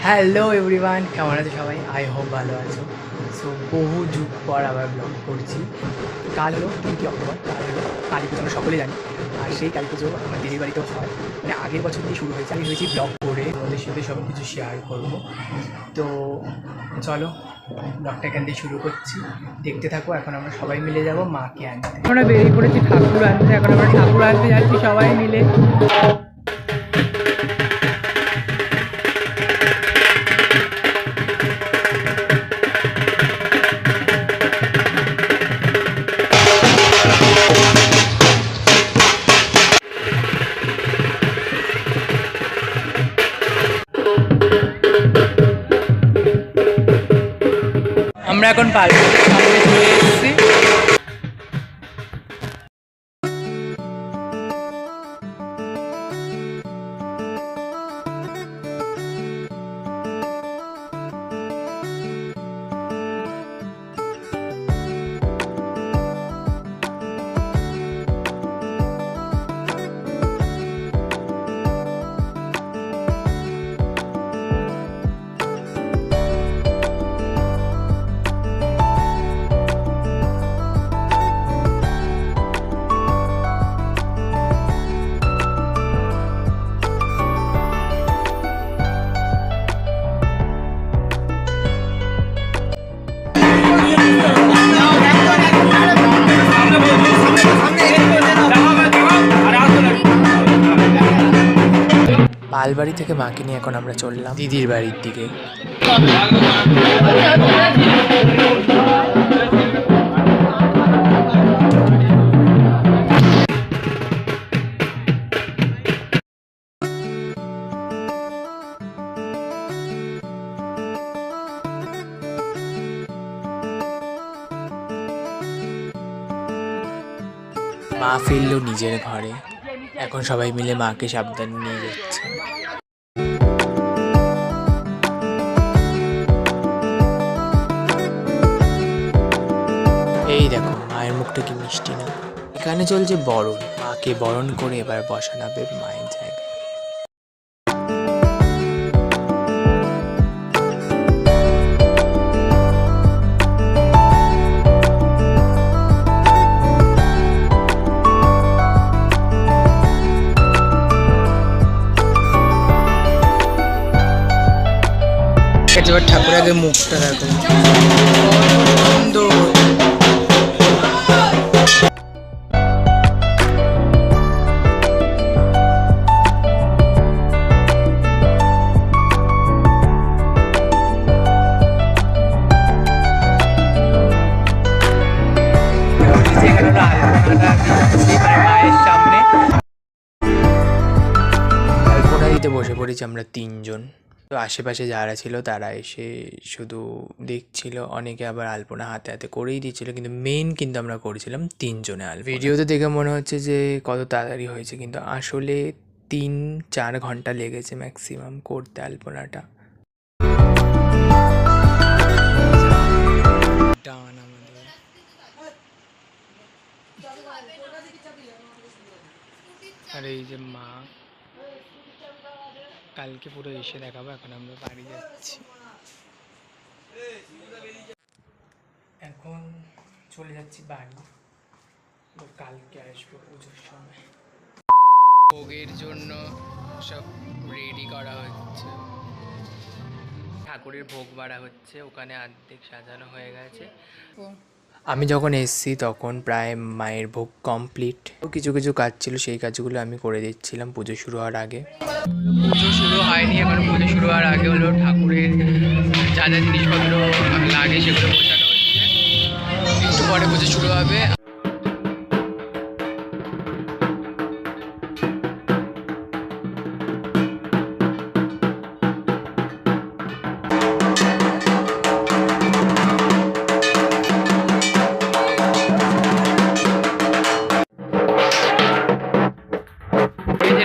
Hello everyone, কেমন আছো সবাই? আই হোপ ভালো আছো। সো বহু যুগ পর আবার ব্লগ করছি। কাল হলো 3 অক্টোবর, কাল হলো কালী পুজো, আমরা সকলে জানি। আর সেই কালী পুজো আমার দিদির বাড়িতেও হয়, মানে আগের বছর দিয়ে শুরু হয়েছে। আমি ভেবেছি ব্লগ করে তোমাদের সাথে সব কিছু শেয়ার করবো। তো চলো ব্লগটা এখান থেকে শুরু করছি, দেখতে থাকো। এখন আমরা সবাই মিলে যাব মাকে আনতে। আমরা বেরিয়ে পড়েছি ঠাকুর আনতে, এখন আমরা ঠাকুর আনতে যাচ্ছি সবাই মিলে। আমরা এখন পালকির সামনে চলে এসেছি। পালবাড়ি থেকে মাকে নিয়ে এখন আমরা চললাম দিদির বাড়ির দিকে। মা ফিরল নিজের ঘরে, এখন সবাই মিলে মাকে সাবধানে নিয়ে যাচ্ছে। এই দেখো মায়ের মুখটা কি মিষ্টি না। এখানে চলছে বরণ, মাকে বরণ করে এবার বসানাবে মায়ের জায়গায়। এবার ঠাকুর আগে মুখটা দেখো, সুন্দর। মায়ের সামনে আলপনা দিতে বসে পড়েছি আমরা তিনজন। তো আশেপাশে যারা ছিল তারা এসে শুধু দেখছিল, অনেকে আবার আলপনা হাতে হাতে করেই দিচ্ছিল, কিন্তু আমরা করেছিলাম তিনজনে আলপনা। ভিডিওতে দেখে মনে হচ্ছে যে কত তাড়াতাড়ি হয়েছে, কিন্তু আসলে 3-4 ঘন্টা লেগেছে ম্যাক্সিমাম করতে আলপনাটা। আর এই যে মা, কালকে পুরো এসে দেখাবো। এখন আমরা বাড়ি যাচ্ছি, এখন চলে যাচ্ছি বাড়ি। কালকে আসবো পুজোর সময়। ভোগের জন্য সব রেডি করা হচ্ছে, ঠাকুরের ভোগ বাড়া হচ্ছে, ওখানে অর্ধেক সাজানো হয়ে গেছে। আমি যখন এসেছি তখন প্রায় মায়ের ভোগ কমপ্লিট। কিছু কিছু কাজ ছিল, সেই কাজগুলো আমি করে দিচ্ছিলাম পুজো শুরু হওয়ার আগে। পুজো শুরু হয়নি এখন, পুজো শুরু হওয়ার আগে হলো ঠাকুরের যা যা জিনিসপত্র লাগে সেগুলো বোঝানো হচ্ছে, একটু পরে পুজো শুরু হবে।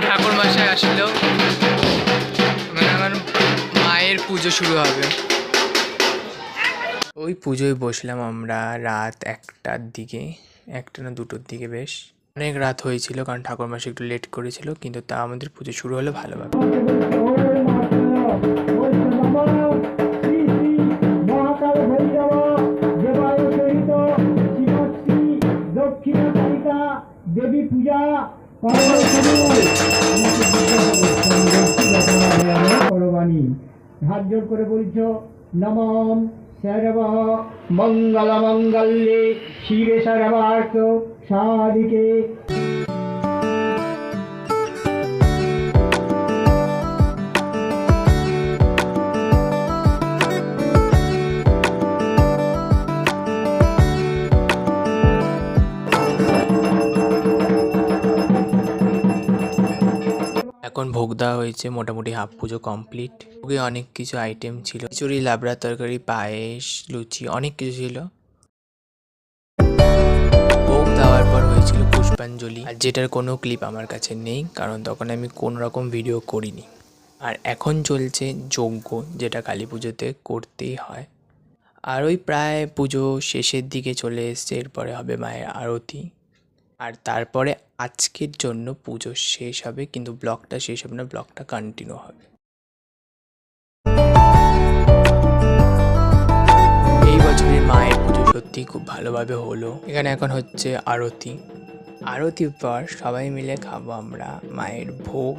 ঠাকুর মশাই আসলো, মায়ের পুজো শুরু হবে। ওই পুজোয় বসলাম আমরা রাত 1টার দিকে, 1টা না 2টোর দিকে, বেশ অনেক রাত হয়েছিল, কারণ ঠাকুরমশাই একটু লেট করেছিল, কিন্তু তা আমাদের পুজো শুরু হলো ভালোভাবে। নমঃ শ্রী শ্রী মহাকাল ভৈরব দেবায় সহিত শ্রীমৎশ্রী দক্ষিণা কালিকা দেবী পূজা করবাণী হাত জোর করে বলছ নমঃ সর্বঃ মঙ্গল মঙ্গলে শিবে সর্বার্থ সাধিকে। এখন ভোগ দেওয়া হয়েছে, মোটামুটি হাফ পুজো কমপ্লিট। ভোগে অনেক কিছু আইটেম ছিল, খিচুড়ি, লাবড়া তরকারি, পায়েস, লুচি, অনেক কিছু ছিল। ভোগ দেওয়ার পর হয়েছিল পুষ্পাঞ্জলি, আর যেটার কোনো ক্লিপ আমার কাছে নেই, কারণ তখন আমি কোনো রকম ভিডিও করিনি। আর এখন চলছে যজ্ঞ, যেটা কালী পুজোতে করতেই হয়। আর ওই প্রায় পুজো শেষের দিকে চলে এসছে, এরপরে হবে মায়ের আরতি। আর তারপরে আজকের জন্য পুজো শেষ হবে, কিন্তু ব্লগটা শেষ হবে না, ব্লগটা কন্টিনিউ হবে। এই বছরের মায়ের পুজো সত্যি খুব ভালোভাবে হলো। এখানে এখন হচ্ছে আরতি। আরতির পর সবাই মিলে খাবো আমরা মায়ের ভোগ।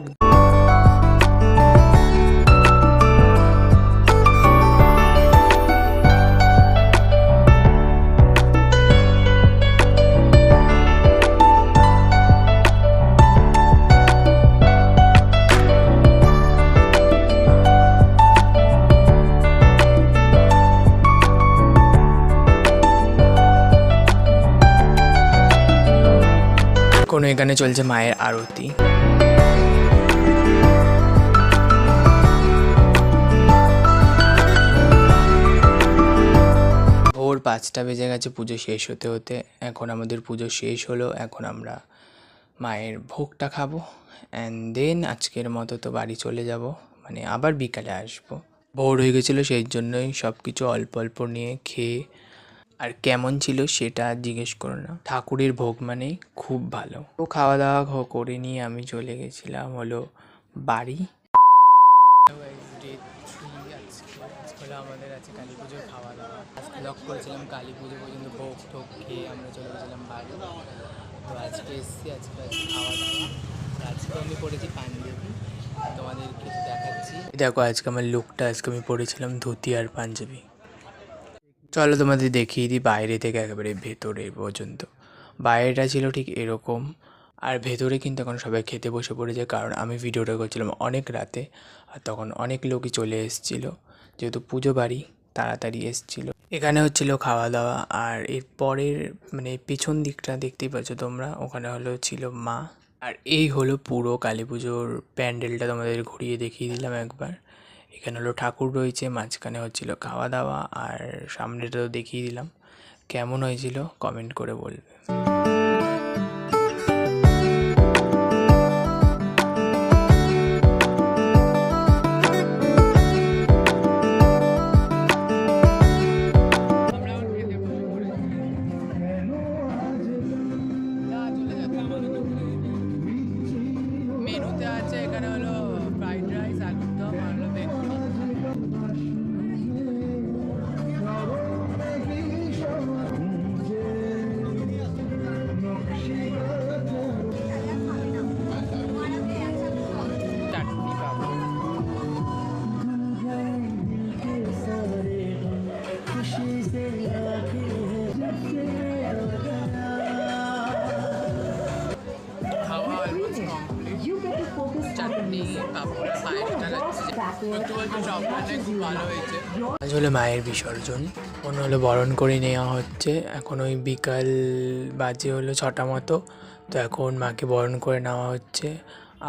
কোনো এখানে চলছে মায়ের আরতি। ভোর 5টা বেজে গেছে পুজো শেষ হতে হতে। এখন আমাদের পুজো শেষ হলো, এখন আমরা মায়ের ভোগটা খাবো, অ্যান্ড দেন আজকের মতো তো বাড়ি চলে যাব, মানে আবার বিকালে আসবো। ভোর হয়ে গেছিলো, সেই জন্যই সব কিছু অল্প অল্প নিয়ে খেয়ে। আর কেমন ছিল সেটা জিজ্ঞেস করো না, ঠাকুরের ভোগ মানে খুব ভালো। তো খাওয়া দাওয়া করে নিয়ে আমি চলে গেছিলাম হলো বাড়ি। আমাদের আছে কালী পুজোর খাওয়া দাওয়া, ব্লগ করেছিলাম কালী পুজো পর্যন্ত, ভোগ টোগ খেয়ে আমরা চলে গেছিলাম বাড়ি। তো আজকে এসেছি, আজকে খাওয়া দাওয়া। আজকে আমি পড়েছি পাঞ্জাবি, তোমাদেরকে দেখাচ্ছি। দেখো আজকে আমার লুকটা, আজকে আমি পরেছিলাম ধুতি আর পাঞ্জাবি। চলো তোমাদের দেখিয়ে দিই বাইরে থেকে একেবারে ভেতরে পর্যন্ত। বাইরেটা ছিল ঠিক এরকম, আর ভেতরে কিন্তু এখন সবাই খেতে বসে পড়েছে, কারণ আমি ভিডিওটা করছিলাম অনেক রাতে, আর তখন অনেক লোকই চলে এসেছিলো, যেহেতু পুজো বাড়ি তাড়াতাড়ি এসেছিলো। এখানে হচ্ছিল খাওয়া দাওয়া, আর এর পরের মানে পিছন দিকটা দেখতেই পাচ্ছ তোমরা, ওখানে ছিল মা। আর এই হলো পুরো কালী পুজোর প্যান্ডেলটা, তোমাদের ঘুরিয়ে দেখিয়ে দিলাম একবার। এখানে ঠাকুর রয়েছে, মাঝখানে হচ্ছিল খাওয়া দাওয়া, আর সামনেটা তো দেখিয়ে দিলাম। কেমন হয়েছিল কমেন্ট করে বলবে। মেনুতে আছে এখানে ফ্রাইড রাইস, আলুর দম, আর বেগুনি। চাটনি পাবো। খাওয়া অলমোস্ট কমপ্লিট। চাটনি, পাপড়, পায়েসটা লাগছে, সত্যি বলতে সবটাই খুব ভালো হয়েছে। আজ হলো মায়ের বিসর্জন, মনে বরণ করে নেওয়া হচ্ছে। এখন ওই বিকাল বাজে 6টা মতো, তো এখন মাকে বরণ করে নেওয়া হচ্ছে।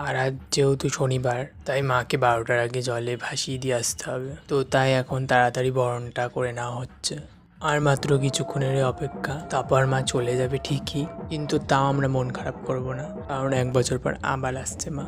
আর আজ যেহেতু শনিবার, তাই মাকে 12টার আগে জলে ভাসিয়ে দিয়ে আসতে হবে, তো তাই এখন তাড়াতাড়ি বরণটা করে নেওয়া হচ্ছে। আর মাত্র কিছুক্ষণের অপেক্ষা, তারপর মা চলে যাবে ঠিকই, কিন্তু তাও আমরা মন খারাপ করব না, কারণ 1 বছর পর আবার আসছে মা।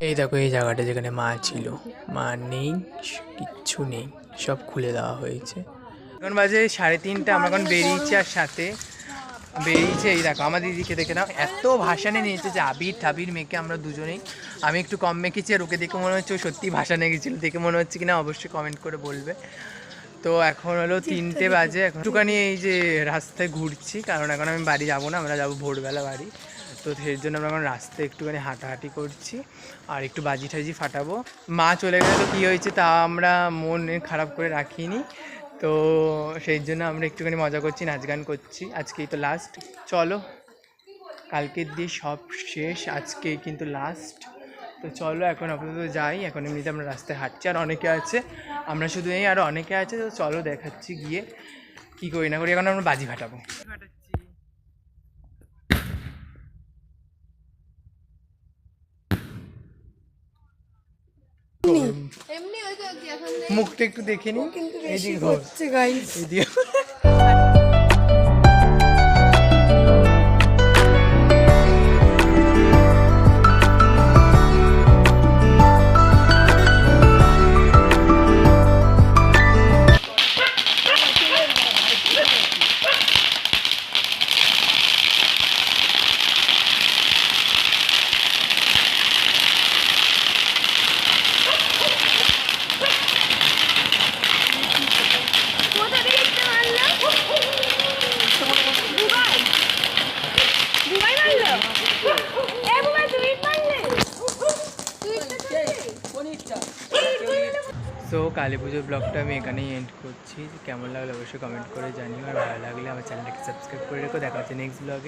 এই দেখো এই জায়গাটা যেখানে মা ছিল, মা নেই, কিচ্ছু নেই, সব খুলে দেওয়া হয়েছে। এখন বাজে 3:30, আমরা এখন বেরিয়েছি, আর সাথে বেরিয়েছে এই দেখো আমার দিদিকে দেখে নাও, এত ভাসানে নিয়েছে যে আবির টাবির মেখে আমরা দুজনেই, আমি একটু কম মেখেছি আর ওকে দেখে মনে হচ্ছে ও সত্যি ভাসানে গেছিল, দেখে মনে হচ্ছে কিনা অবশ্যই কমেন্ট করে বলবে। তো এখন হলো 3টে বাজে, এখন একটুখানি এই যে রাস্তায় ঘুরছি, কারণ এখন আমি বাড়ি যাবো না, আমরা যাবো ভোরবেলা বাড়ি। তো সেই জন্য আমরা এখন রাস্তায় একটুখানি হাঁটাহাঁটি করছি আর একটু বাজি টাজি ফাটাবো। মা চলে গেলে তো কী হয়েছে তা আমরা মন খারাপ করে রাখিনি, তো সেই জন্য আমরা একটুখানি মজা করছি, নাচ গান করছি। আজকেই তো লাস্ট, চলো কালকের দিয়ে সব শেষ, আজকেই কিন্তু লাস্ট। তো চলো এখন আপাতত যাই, এখন এমনিতে আমরা রাস্তায় হাঁটছি, আর অনেকে আছে, আমরা শুধু এই আরও অনেকে আছে। তো চলো দেখাচ্ছি গিয়ে কী করি না করি, এখন আমরা বাজি ফাটাবো। মুখটা একটু দেখে নি, এইদিকে হচ্ছে গাইস, এইদিকে সো কালী পুজোর ব্লগটা আমি এখানেই এন্ড করছি। কেমন লাগলো অবশ্যই কমেন্ট করে জানিও, আর ভালো লাগলে আমার চ্যানেলটাকে সাবস্ক্রাইব করে রেখো। দেখা হচ্ছে নেক্সট ব্লগে।